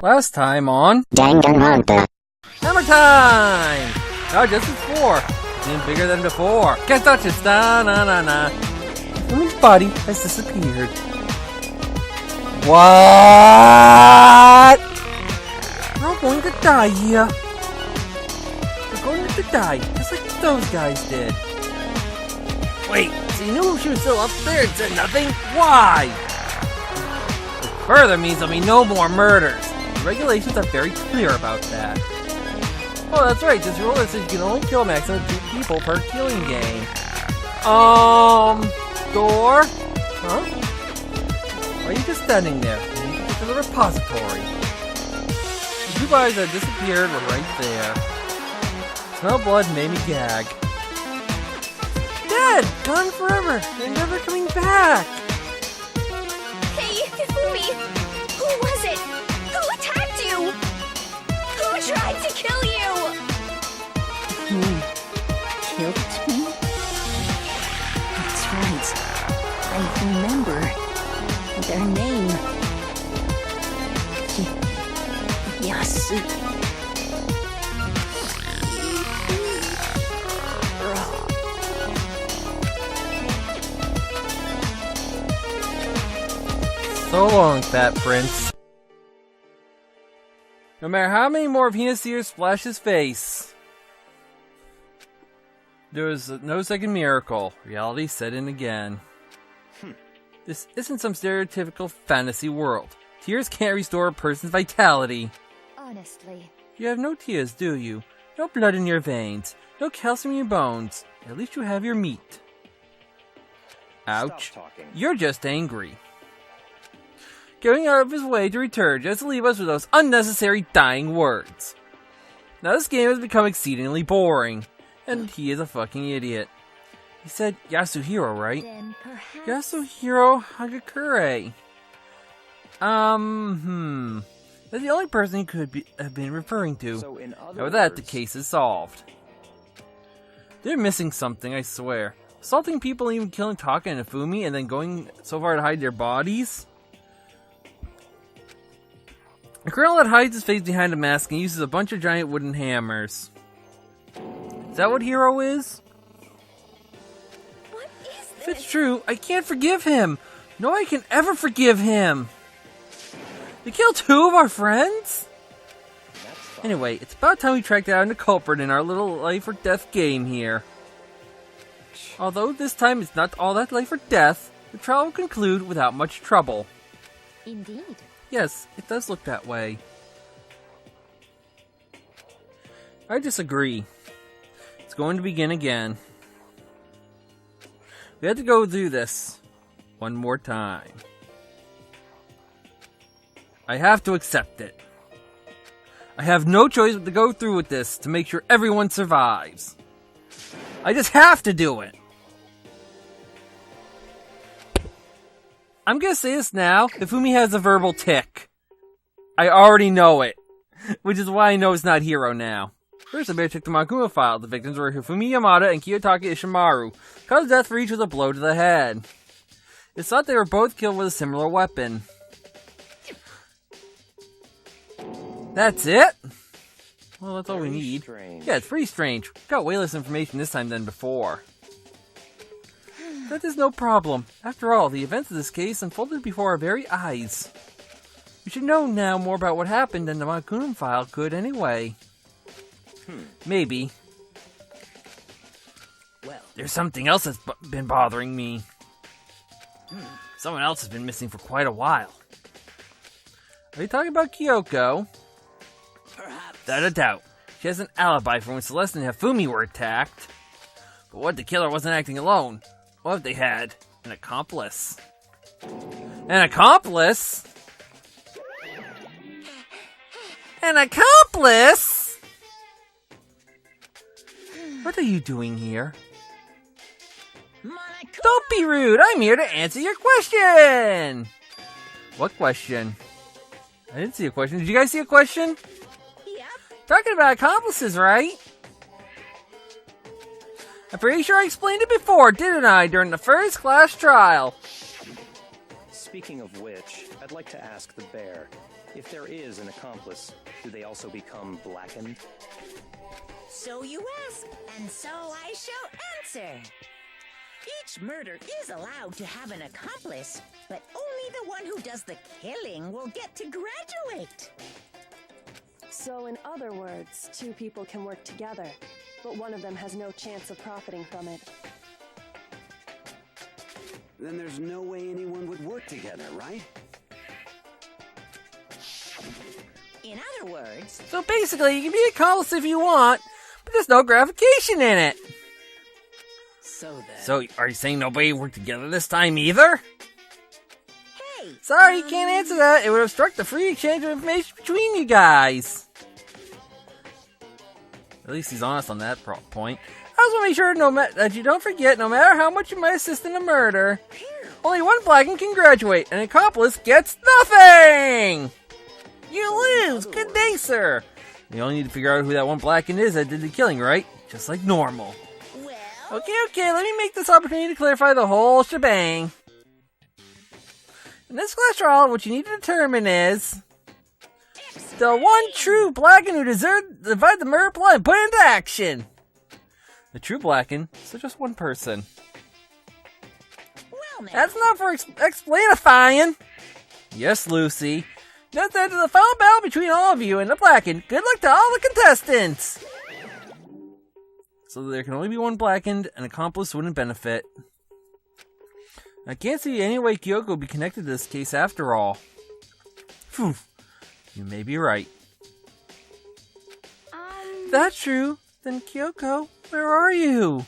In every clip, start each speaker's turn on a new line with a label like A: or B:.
A: Last time on
B: Danganronpa.
A: Hammer time! Now just as before. Even bigger than before. Can't touch it. Na na na na. Fumi's body has disappeared. What? We're all going to die here. We're going to die, just like those guys did. Wait, so you knew she was still up there and said nothing? Why? Which further means there'll be no more murders. The regulations are very clear about that. Oh, that's right. This rule says you can only kill a maximum of 2 people per killing game. Door? Huh? Why are you just standing there? You need to get to the repository. The 2 bodies that disappeared were right there. Smell blood made me gag. Dead! Gone forever! They're never coming back!
C: Hey, Hifumi! Who was it? Who attacked you? Who tried to kill you?
B: Who killed me? That's right. I remember their name. Yasu.
A: So long, Fat Prince. No matter how many more of Hina's tears splash his face, there was no second miracle. Reality set in again. This isn't some stereotypical fantasy world. Tears can't restore a person's vitality.
C: Honestly.
A: You have no tears, do you? No blood in your veins. No calcium in your bones. At least you have your meat. Ouch. You're just angry. Going out of his way to return just to leave us with those unnecessary dying words. Now this game has become exceedingly boring. And he is a fucking idiot. He said Yasuhiro, right?
C: Then perhaps...
A: Yasuhiro Hagakure. That's the only person he could have been referring to.
D: So in other
A: Now with that, the
D: words-
A: case is solved. They're missing something, I swear. Assaulting people and even killing Taka and Ifumi and then going so far to hide their bodies? A criminal that hides his face behind a mask and uses a bunch of giant wooden hammers. Is that what Hero is?
C: What is
A: If
C: this?
A: it's true, I can't forgive him. No one can ever forgive him. They killed 2 of our friends? Anyway, it's about time we track down the culprit in our little life or death game here. Although this time it's not all that life or death, the trial will conclude without much trouble.
C: Indeed.
A: Yes, it does look that way. I disagree. It's going to begin again. We have to go through this one more time. I have to accept it. I have no choice but to go through with this to make sure everyone survives. I just have to do it. I'm gonna say this now. Ifumi has a verbal tick. I already know it. Which is why I know it's not Hero now. First, I better check the Makuma file. The victims were Hifumi Yamada and Kiyotaka Ishimaru. Cause of death for each was a blow to the head. It's thought they were both killed with a similar weapon. That's it? Well, that's all we need.
D: Strange.
A: Yeah, it's pretty strange. We got way less information this time than before. That is no problem. After all, the events of this case unfolded before our very eyes. We should know now more about what happened than the Makuma file could anyway. Maybe.
D: Well,
A: There's something else that's been bothering me. Someone else has been missing for quite a while. Are you talking about Kyoko?
D: perhaps.
A: Without a doubt. She has an alibi for when Celeste and Hifumi were attacked. But what if the killer wasn't acting alone? What if they had an accomplice? An accomplice? An accomplice? What are you doing here? Don't be rude. I'm here to answer your question. What question? I didn't see a question. Did you guys see a question?
C: Yep.
A: Talking about accomplices, right? I'm pretty sure I explained it before, didn't I, during the first class trial?
E: Speaking of which, I'd like to ask the bear, if there is an accomplice, do they also become blackened?
F: So you ask, and so I shall answer. Each murder is allowed to have an accomplice, but only the one who does the killing will get to graduate.
G: So in other words, two people can work together, but one of them has no chance of profiting from it.
H: Then there's no way anyone would work together, right?
F: In other words,
A: So basically, you can be a accomplice if you want, but there's no gratification in it.
D: So then.
A: So, are you saying nobody worked together this time either?
F: hey,
A: Sorry, you can't answer that. It would obstruct the free exchange of information between you guys. At least he's honest on that point. I just want to make sure that you don't forget, no matter how much you might assist in a murder, only one blackened can graduate. An accomplice gets nothing! You lose! Good day, sir! You only need to figure out who that one blackened is that did the killing, right? Just like normal.
F: well,
A: Okay, let me make this opportunity to clarify the whole shebang. In this class trial, what you need to determine is the one true blackened who deserved to divide the murder plot and put it into action. The true blackened, so just one person.
F: well now.
A: That's not for explainifying. Yes, Lucy. That's after the final battle between all of you and the blackened. Good luck to all the contestants. So there can only be one blackened, an accomplice wouldn't benefit. I can't see any way Kyoko would be connected to this case after all. Phew. You may be right. If that's true, then Kyoko, where are you?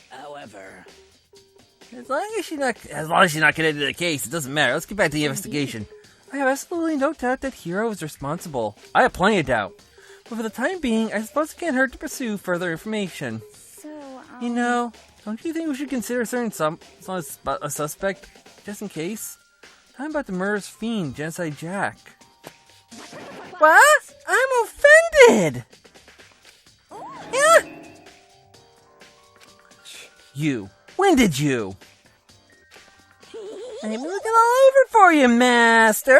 D: However,
A: As long as she's not connected to the case, it doesn't matter. Let's get back to the investigation. I have absolutely no doubt that Hiro is responsible. I have plenty of doubt. But for the time being, I suppose it can't hurt to pursue further information.
G: So,
A: You know, don't you think we should consider certain a suspect, just in case? Time about the murderous fiend, Genocide Jack. What? I'm offended! Yeah? You. When did you? I'm looking all over for you, Master.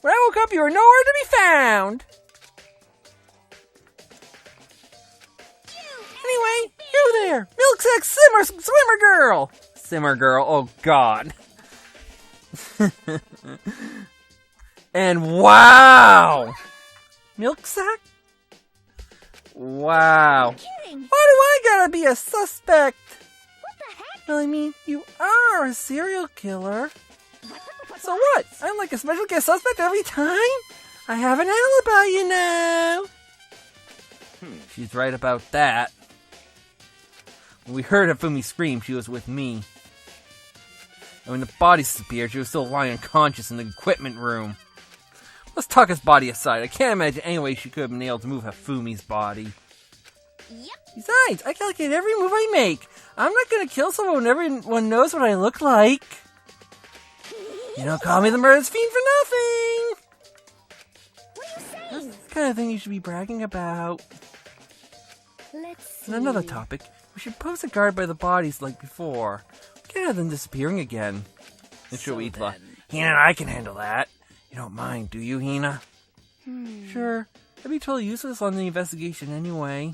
A: When I woke up, you were nowhere to be found. Anyway, you there, milksack swimmer girl. Simmer girl, oh god. And wow! Milksack? Wow.
F: Kidding.
A: Why do I gotta be a suspect?
F: What the heck?
A: Well, I mean, you are a serial killer. So what? I'm like a special guest suspect every time? I have an alibi, you know. She's right about that. When we heard Hifumi scream, she was with me. And when the body disappeared, she was still lying unconscious in the equipment room. Let's tuck his body aside. I can't imagine any way she could have been able to move Hifumi's body.
F: Yep.
A: Besides, I calculate every move I make. I'm not gonna kill someone when everyone knows what I look like. You don't call me the murderous fiend for nothing!
F: What are you saying?
A: That's the kind of thing you should be bragging about.
G: let's see.
A: And another topic, we should post a guard by the bodies like before. We can't have them disappearing again. And
D: so
A: Shoitla,
D: then.
A: Hina and I can handle that. You don't mind, do you, Hina? Sure. That'd be totally useless on the investigation anyway.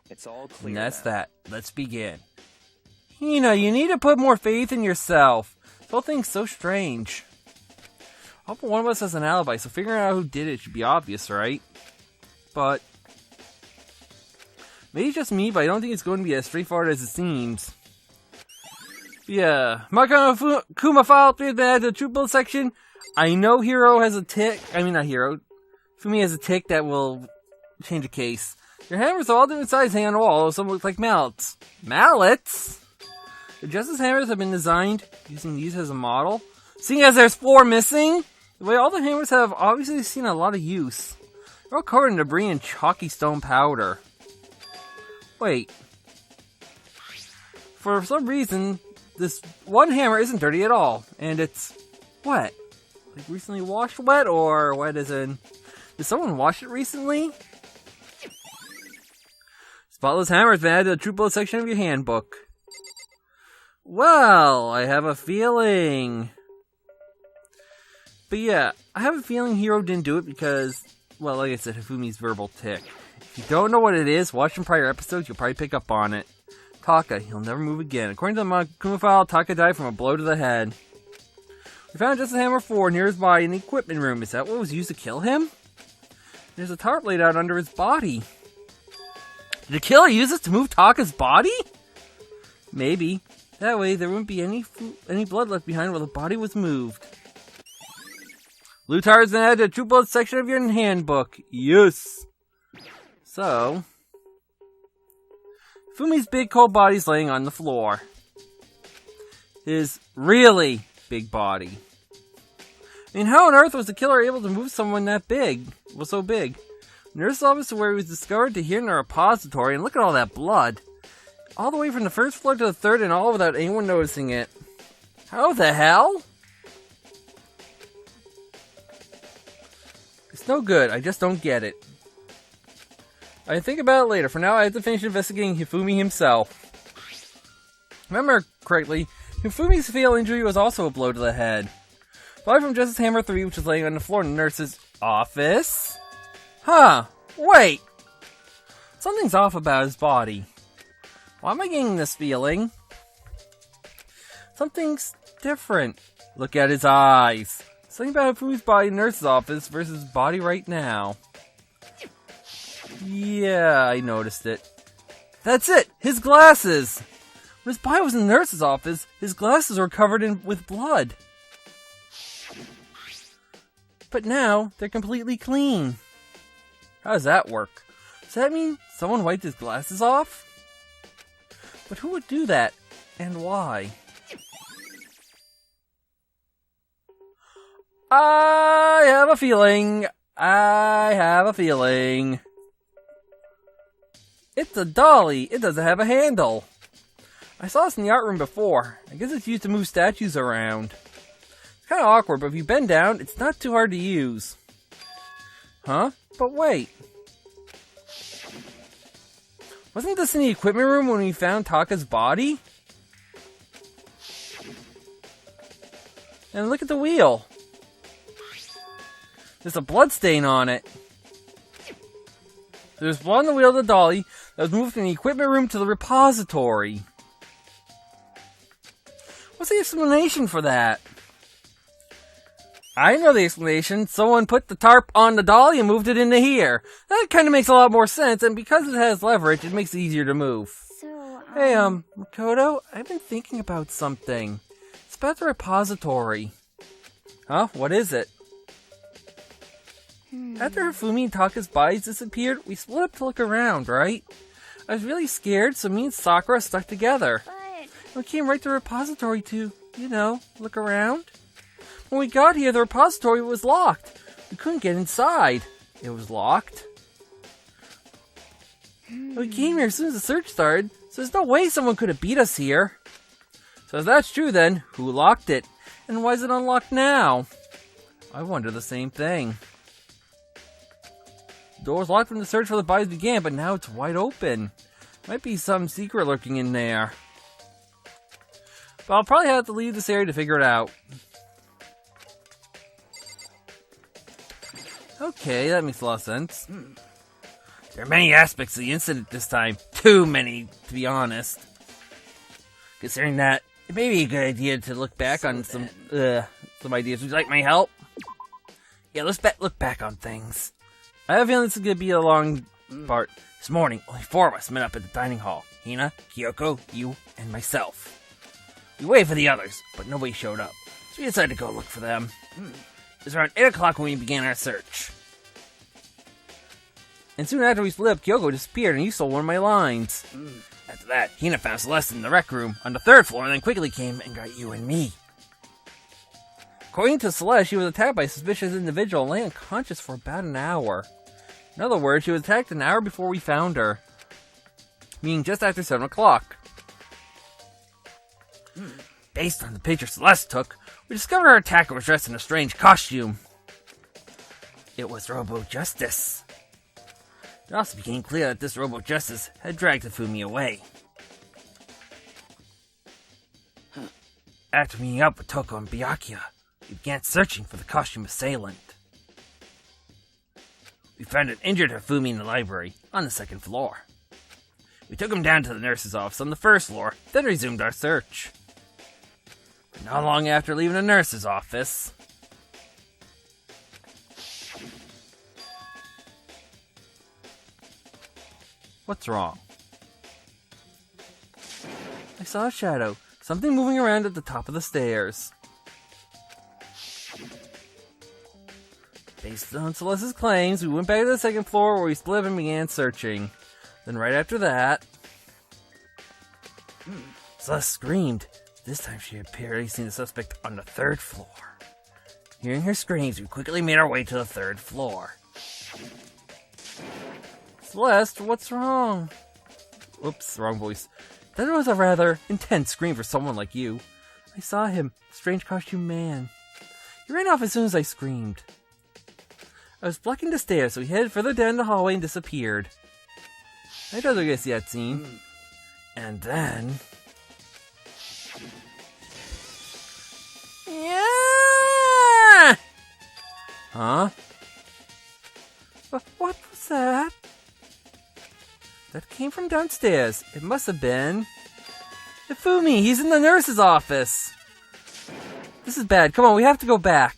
E: It's all clear
A: And that's
E: now.
A: that. Let's begin. Hina, you need to put more faith in yourself. This whole thing's so strange. I hope one of us has an alibi, so figuring out who did it should be obvious, right? But maybe it's just me, but I don't think it's going to be as straightforward as it seems. Yeah. Makano Kuma file 3 the true bullet section. I know Hiro has a tick. I mean, not Hiro. Fumi has a tick that will change a case. Your hammers are all different sizes hanging on the wall, some look like mallets. Mallets? The Justice hammers have been designed using these as a model. Seeing as there's 4 missing, the way all the hammers have obviously seen a lot of use. They're all covered in debris and chalky stone powder. Wait. For some reason, this one hammer isn't dirty at all, and it's wet. Like recently washed wet, or wet as in... Did someone wash it recently? Spotless hammer has been added to the true bullet section of your handbook. Well, I have a feeling. But yeah, I have a feeling Hiro didn't do it because, well, like I said, Hifumi's verbal tick. If you don't know what it is, watch some prior episodes, you'll probably pick up on it. Taka, he'll never move again. According to the Monokuma file, Taka died from a blow to the head. We found Justice Hammer 4 near his body in the equipment room. Is that what was used to kill him? There's a tarp laid out under his body. Did the killer use this to move Taka's body? Maybe. That way, there wouldn't be any blood left behind while the body was moved. Lutar is added to the True Blood section of your handbook. Yes. So, Fumi's big cold body's laying on the floor. His really big body. I mean, how on earth was the killer able to move someone that big? Was so big. Nurse's office where he was discovered to here in the repository, and look at all that blood. All the way from the first floor to the third and all without anyone noticing it. How the hell? It's no good, I just don't get it. I think about it later. For now, I have to finish investigating Hifumi himself. If I remember correctly, Hifumi's fatal injury was also a blow to the head. Aside from Justice Hammer 3, which was laying on the floor in the nurse's office. Huh, wait! Something's off about his body. Why am I getting this feeling? Something's different. Look at his eyes. Something about Hifumi's body in the nurse's office versus his body right now. Yeah, I noticed it. That's it! His glasses! When his body was in the nurse's office, his glasses were covered with blood. But now, they're completely clean. How does that work? Does that mean someone wiped his glasses off? But who would do that? And why? I have a feeling. It's a dolly. It doesn't have a handle. I saw this in the art room before. I guess it's used to move statues around. It's kind of awkward, but if you bend down, it's not too hard to use. Huh? But wait. Wasn't this in the equipment room when we found Taka's body? And look at the wheel. There's a blood stain on it. There's blood on the wheel of the dolly that was moved from the equipment room to the repository. What's the explanation for that? I know the explanation. Someone put the tarp on the dolly and moved it into here. That kind of makes a lot more sense, and because it has leverage, it makes it easier to move.
C: So,
A: Hey, Makoto, I've been thinking about something. It's about the repository. Huh? What is it? After Hifumi and Taka's bodies disappeared, we split up to look around, right? I was really scared, so me and Sakura stuck together.
C: but
A: We came right to the repository to, look around. When we got here, the repository was locked. We couldn't get inside. It was locked. We came here as soon as the search started, so there's no way someone could have beat us here. So if that's true then, who locked it? And why is it unlocked now? I wonder the same thing. The door was locked when the search for the bodies began, but now it's wide open. Might be some secret lurking in there. But I'll probably have to leave this area to figure it out. Okay, that makes a lot of sense. There are many aspects of the incident this time. Too many, to be honest. Considering that, it may be a good idea to look back on some ideas. Would you like my help? Yeah, let's look back on things. I have a feeling this is going to be a long part. This morning, only 4 of us met up at the dining hall. Hina, Kyoko, you, and myself. We waited for the others, but nobody showed up. So we decided to go look for them. It was around 8 o'clock when we began our search. And soon after we split up, Kyoko disappeared and you stole one of my lines. After that, Hina found Celeste in the rec room on the 3rd floor and then quickly came and got you and me. According to Celeste, she was attacked by a suspicious individual and lay unconscious for about an hour. In other words, she was attacked an hour before we found her. Meaning just after 7 o'clock. Based on the picture Celeste took, we discovered her attacker was dressed in a strange costume. It was Robo Justice. It also became clear that this Robo Justice had dragged Hifumi away. After meeting up with Toko and Byakuya, we began searching for the costume assailant. We found an injured Hifumi in the library on the 2nd floor. We took him down to the nurse's office on the 1st floor, then resumed our search. But not long after leaving the nurse's office, what's wrong? I saw a shadow, something moving around at the top of the stairs. Based on Celeste's claims, we went back to the 2nd floor where we split and began searching. Then right after that, Celeste screamed. This time she had apparently seen the suspect on the 3rd floor. Hearing her screams, we quickly made our way to the 3rd floor. Celeste, what's wrong? Oops, wrong voice. That was a rather intense scream for someone like you. I saw him, strange costume man. He ran off as soon as I screamed. I was blocking the stairs, so he headed further down the hallway and disappeared. I thought I could see that scene. And then... Yeah! Huh? What was that? That came from downstairs. It must have been... Hifumi, he's in the nurse's office! This is bad. Come on, we have to go back.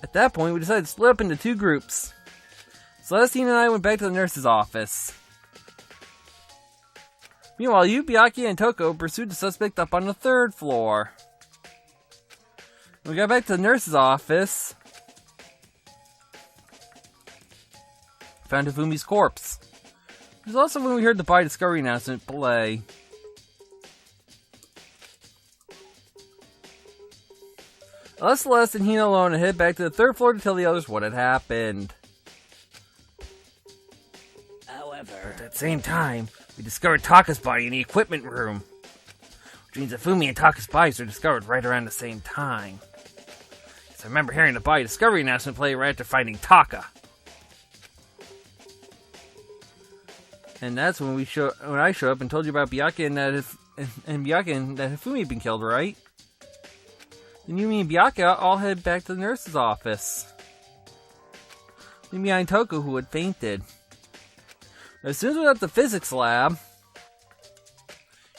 A: At that point, we decided to split up into 2 groups. Celestine and I went back to the nurse's office. Meanwhile, you, Byakuya, and Toko pursued the suspect up on the 3rd floor. When we got back to the nurse's office, found Hifumi's corpse. It was also when we heard the body discovery announcement play. I left Celeste and Hina alone and headed back to the 3rd floor to tell the others what had happened.
D: However,
A: At that same time, we discovered Taka's body in the equipment room. Which means Hifumi and Taka's bodies were discovered right around the same time. So I remember hearing the body discovery announcement play right after finding Taka. And that's when I showed up and told you about Byakuya and that Hifumi had been killed, right? Then you, me, and Byakuya all headed back to the nurse's office. Leaving behind Toko, who had fainted. As soon as we left the physics lab,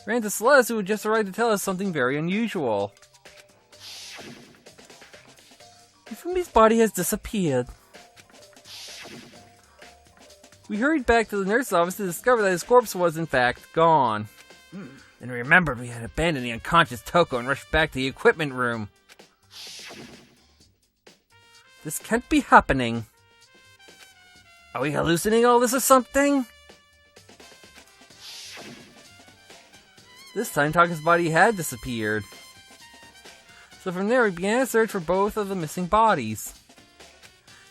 A: we ran to Celeste, who had just arrived to tell us something very unusual. Hifumi's body has disappeared. We hurried back to the nurse's office to discover that his corpse was in fact gone. Then we remembered we had abandoned the unconscious Toko and rushed back to the equipment room. This can't be happening. Are we hallucinating all this or something? This time Taka's body had disappeared. So from there we began a search for both of the missing bodies.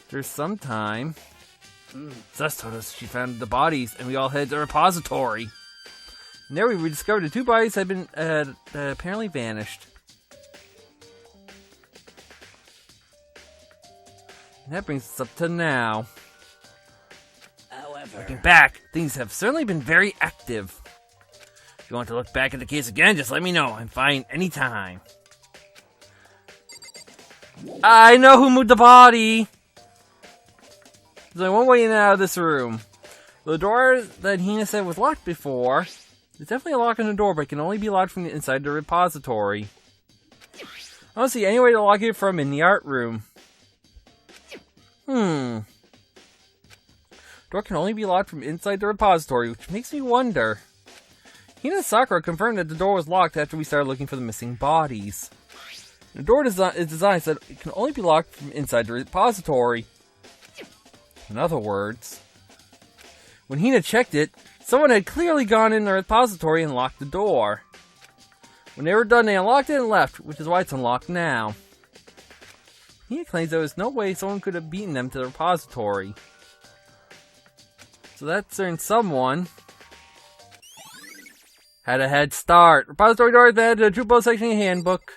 A: There's some time. Celeste told us she found the bodies and we all headed to the repository. And there we discovered the 2 bodies had apparently vanished. And that brings us up to now.
D: however,
A: Looking back, things have certainly been very active. If you want to look back at the case again, just let me know. I'm fine anytime. I know who moved the body! There's only one way in and out of this room. The door that Hina said was locked before, there's definitely a lock on the door, but it can only be locked from the inside the repository. I don't see any way to lock it from in the art room. Door can only be locked from inside the repository, which makes me wonder. Hina and Sakura confirmed that the door was locked after we started looking for the missing bodies. The door is designed so that it can only be locked from inside the repository. In other words, when Hina checked it, someone had clearly gone in the repository and locked the door. When they were done, they unlocked it and left, which is why it's unlocked now. Hina claims there was no way someone could have beaten them to the repository. So that certain someone had a head start. Repository door that had a Drupal section handbook.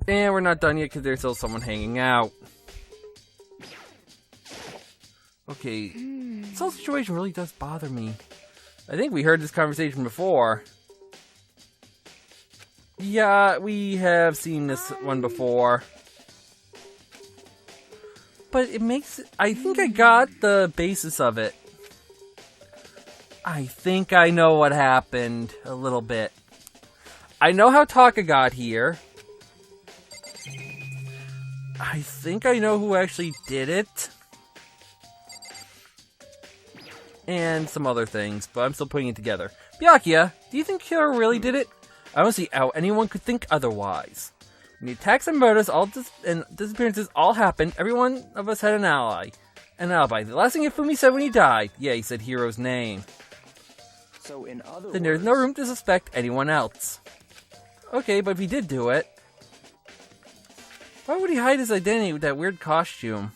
A: And we're not done yet because there's still someone hanging out. Okay, this whole situation really does bother me. I think we heard this conversation before. Yeah, we have seen this one before. But it makes... I think I got the basis of it. I think I know what happened a little bit. I know how Taka got here. I think I know who actually did it. And some other things, but I'm still putting it together. Byakuya, do you think Hiro really did it? I don't see how anyone could think otherwise. When the attacks and murders and disappearances all happened, every one of us had an alibi. The last thing Hifumi said when he died. Yeah, he said Hiro's name.
E: So in other
A: Then there's no room to suspect anyone else. Okay, but if he did do it, why would he hide his identity with that weird costume?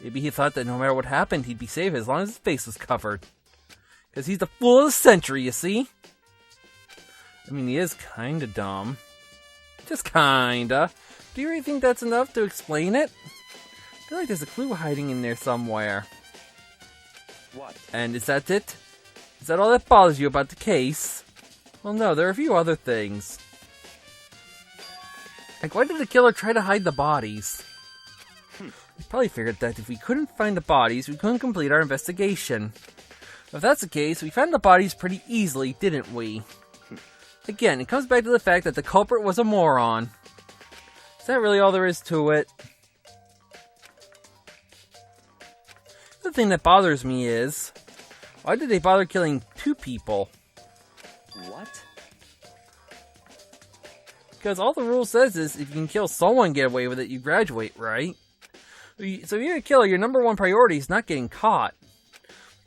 A: Maybe he thought that no matter what happened, he'd be safe as long as his face was covered. Because he's the fool of the century, you see? I mean, he is kinda dumb. Just kinda. Do you really think that's enough to explain it? I feel like there's a clue hiding in there somewhere.
E: What?
A: And is that it? Is that all that bothers you about the case? Well, no, there are a few other things. Like, why did the killer try to hide the bodies? We probably figured that if we couldn't find the bodies, we couldn't complete our investigation. If that's the case, we found the bodies pretty easily, didn't we? Again, it comes back to the fact that the culprit was a moron. Is that really all there is to it? The thing that bothers me is, why did they bother killing 2 people?
E: What?
A: Because all the rule says is, if you can kill someone and get away with it, you graduate, right? So if you're a killer, your number one priority is not getting caught.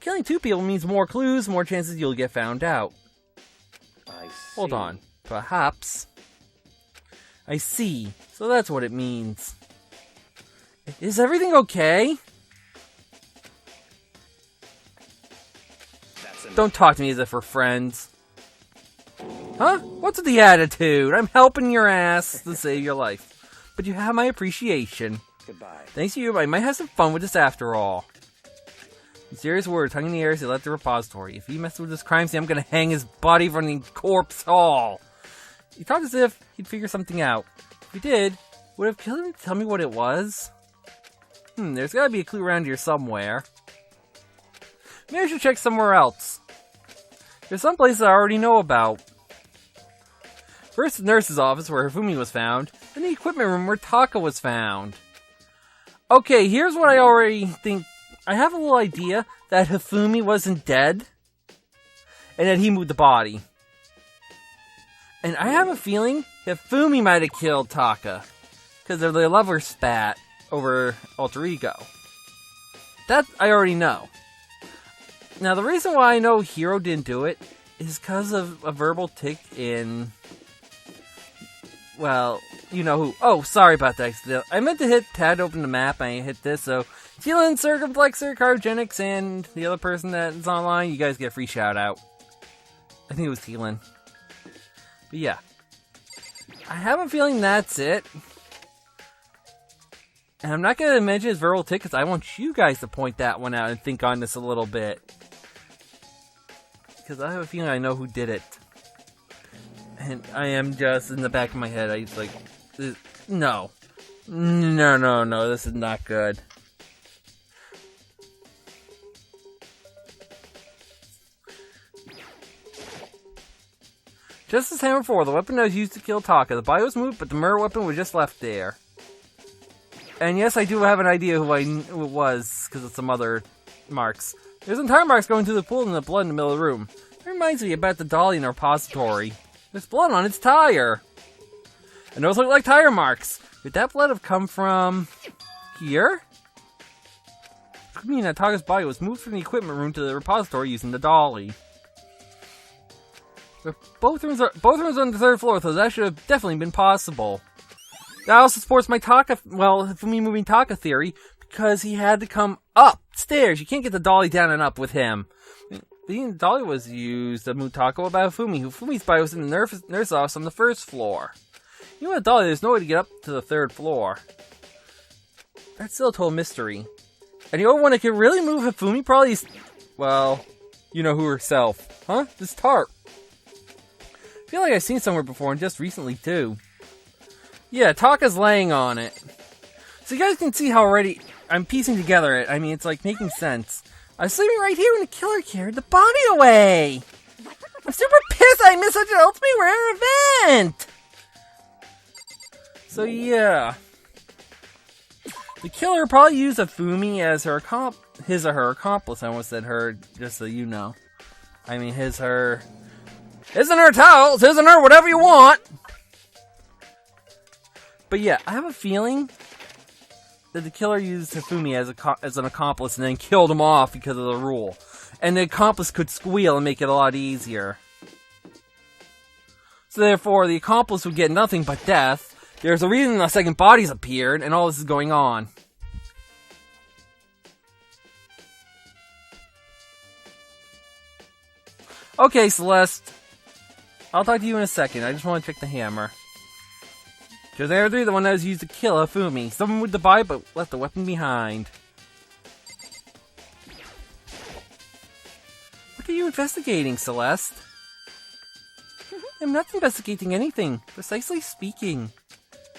A: Killing 2 people means more clues, more chances you'll get found out.
E: I see.
A: Hold on. Perhaps. I see. So that's what it means. Is everything okay? Don't talk to me as if we're friends. Huh? What's with the attitude? I'm helping your ass to save your life. But you have my appreciation.
E: Goodbye.
A: Thanks to you, I might have some fun with this after all. In serious words, hung in the air as he left the repository. If he messed with this crime scene, I'm gonna hang his body from the corpse hall. He talked as if he'd figure something out. If he did, would have killed him to tell me what it was? There's gotta be a clue around here somewhere. Maybe I should check somewhere else. There's some places I already know about. First, the nurse's office where Hifumi was found, then the equipment room where Taka was found. Okay, here's what I already think. I have a little idea that Hifumi wasn't dead, and that he moved the body. And I have a feeling Hifumi might have killed Taka, because of their lover spat over Alter Ego. That I already know. Now, the reason why I know Hiro didn't do it is because of a verbal tick in... Well, you know who. Oh, sorry about that. I meant to hit tab to open the map, and I hit this, so... Teelan, Circumplexer, Cryogenics, and the other person that's online, you guys get a free shout-out. I think it was Teelan. But yeah. I have a feeling that's it. And I'm not going to mention his verbal tick, because I want you guys to point that one out and think on this a little bit. Because I have a feeling I know who did it. And I am just, in the back of my head, I just like, no. No, this is not good. Just as hammer 4, the weapon that was used to kill Taka. The body was moved, but the murder weapon was just left there. And yes, I do have an idea who it was, because of some other marks. There's entire marks going to the pool and the blood in the middle of the room. It reminds me about the dolly in the repository. There's blood on its tire. And those look like tire marks. Could that blood have come from... here? Could mean that Taka's body was moved from the equipment room to the repository using the dolly. But both rooms are on the 3rd floor, so that should have definitely been possible. That also supports my Taka, for me moving Taka theory, because he had to come upstairs. You can't get the dolly down and up with him. The dolly was used to move Taka about Hifumi. Hifumi's body was in the nurse office on the 1st floor. You know, with a dolly, there's no way to get up to the 3rd floor. That's still a total mystery. And the only one that could really move Hifumi probably is, well, you-know-who herself. Huh? This tarp. I feel like I've seen it somewhere before, and just recently, too. Yeah, Taka's laying on it. So you guys can see how already I'm piecing together it. I mean, it's like making sense. I was sleeping right here when the killer carried the body away. I'm super pissed I missed such an ultimately rare event. So yeah. The killer probably used Afumi as his or her accomplice. I almost said her, just so you know. I mean, his, her. His and her towels, his and her whatever you want. But yeah, I have a feeling that the killer used Hifumi as an accomplice and then killed him off because of the rule. And the accomplice could squeal and make it a lot easier. So therefore, the accomplice would get nothing but death. There's a reason the second body's appeared, and all this is going on. Okay, Celeste. I'll talk to you in a second. I just want to check the hammer. Because they were the one that was used to kill Hifumi. Someone with the body, but left the weapon behind. What are you investigating, Celeste? I'm not investigating anything, precisely speaking.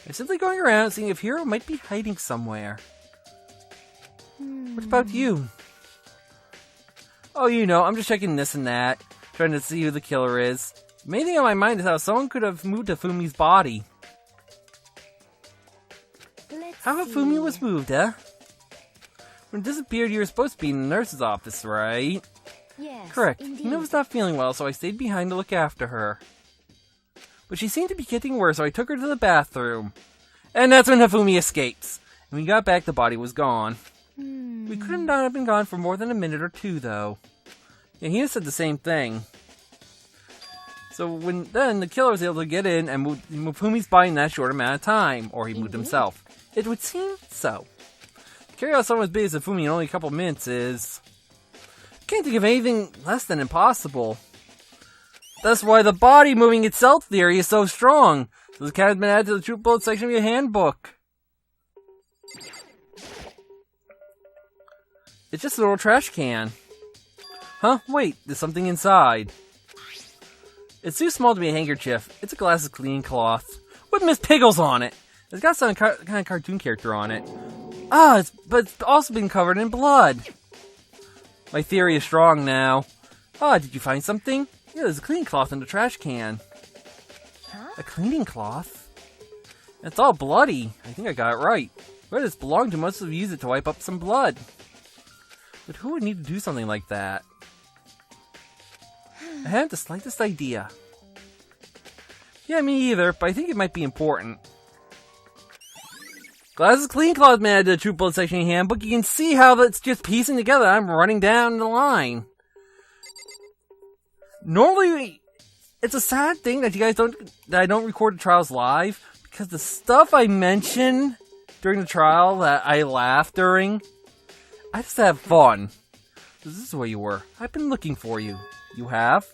A: I'm simply going around seeing if Hero might be hiding somewhere. What about you? Oh, you know, I'm just checking this and that, trying to see who the killer is. The main thing on my mind is how someone could have moved Hifumi's body. How Hifumi was moved, eh? When it disappeared, you were supposed to be in the nurse's office, right?
C: Yes,
A: Correct.
C: indeed.
A: Hina was not feeling well, so I stayed behind to look after her. But she seemed to be getting worse, so I took her to the bathroom. And that's when Hifumi escapes. When we got back, the body was gone. We could not have been gone for more than a minute or two, though. Yeah, Hina said the same thing. So then the killer was able to get in and move Hifumi's body in that short amount of time. Or he moved himself. It would seem so. To carry out someone as big as Hifumi in only a couple minutes is... can't think of anything less than impossible. That's why the body moving itself theory is so strong. So this cat has been added to the Truth Bullet section of your handbook. It's just a little trash can. Huh? Wait, there's something inside. It's too small to be a handkerchief. It's a glass of clean cloth. With Miss Piggles on it. It's got some kind of cartoon character on it. But it's also been covered in blood. My theory is strong now. Did you find something? Yeah, there's a cleaning cloth in the trash can. Huh? A cleaning cloth? It's all bloody. I think I got it right. Where does it belong to must have used it to wipe up some blood. But who would need to do something like that? I haven't the slightest idea. Yeah, me either, but I think it might be important. Glasses clean cloth man added to the True Blood section of your handbook. You can see how that's just piecing together. I'm running down the line. Normally, it's a sad thing that I don't record the trials live, because the stuff I mention during the trial that I laugh during, I just have fun. This is where you were. I've been looking for you. You have?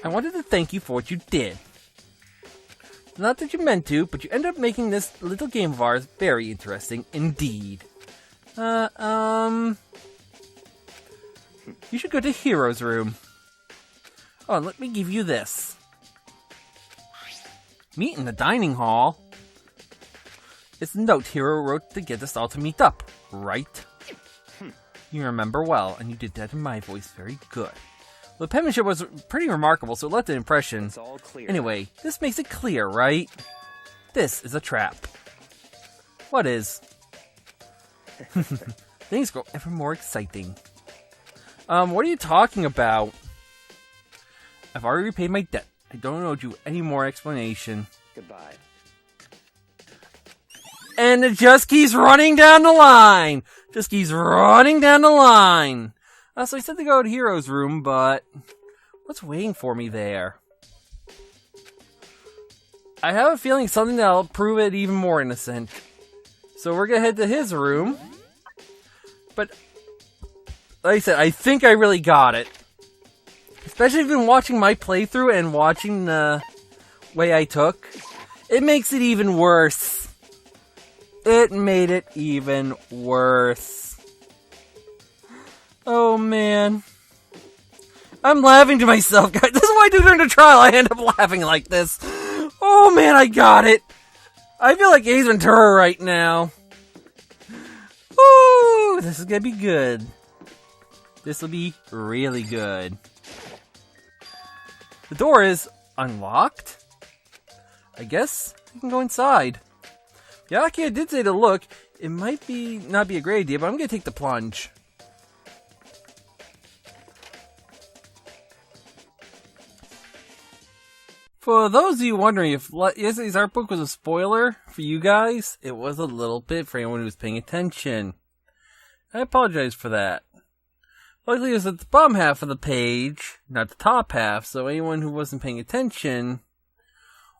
A: I wanted to thank you for what you did. Not that you meant to, but you ended up making this little game of ours very interesting indeed. You should go to Hero's room. Oh, and let me give you this. Meet in the dining hall. It's a note Hero wrote to get us all to meet up, right? You remember well, and you did that in my voice very good. The penmanship was pretty remarkable, so it left an impression.
E: It's all clear.
A: Anyway, this makes it clear, right? This is a trap. What is? Things grow ever more exciting. What are you talking about? I've already repaid my debt. I don't owe you any more explanation.
E: Goodbye.
A: And it just keeps running down the line! Just keeps running down the line! So I said to go to Hero's room, but... what's waiting for me there? I have a feeling something that'll prove it even more innocent. So we're gonna head to his room. But... like I said, I think I really got it. Especially if you've been watching my playthrough and watching the way I took. It makes it even worse. It made it even worse. Oh, man. I'm laughing to myself, guys. This is why I do during the trial. I end up laughing like this. Oh, man, I got it. I feel like Ace Ventura right now. Ooh, this is gonna be good. This will be really good. The door is unlocked? I guess I can go inside. Yeah, okay, I did say to look. It might not be a great idea, but I'm gonna take the plunge. For those of you wondering if yesterday's art book was a spoiler for you guys, it was a little bit for anyone who was paying attention. I apologize for that. Luckily, it was at the bottom half of the page, not the top half, so anyone who wasn't paying attention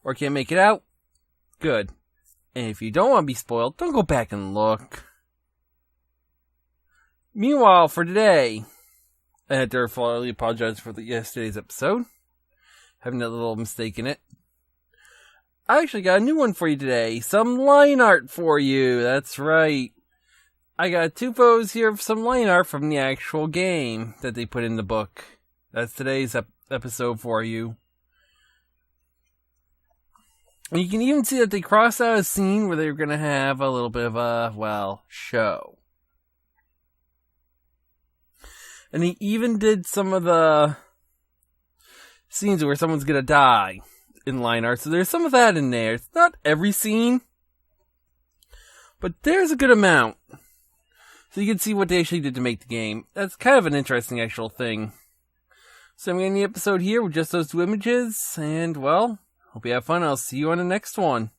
A: or can't make it out, good. And if you don't want to be spoiled, don't go back and look. Meanwhile, for today, I had to fully apologize for yesterday's episode. Having that little mistake in it. I actually got a new one for you today. Some line art for you. That's right. I got 2 photos here of some line art from the actual game that they put in the book. That's today's episode for you. And you can even see that they crossed out a scene where they were going to have a little bit of a, well, show. And he even did some of the scenes where someone's gonna die in line art, so there's some of that in there. It's not every scene, but there's a good amount. So you can see what they actually did to make the game. That's kind of an interesting actual thing. So I'm going to end the episode here with just those 2 images, and well, hope you have fun. I'll see you on the next one.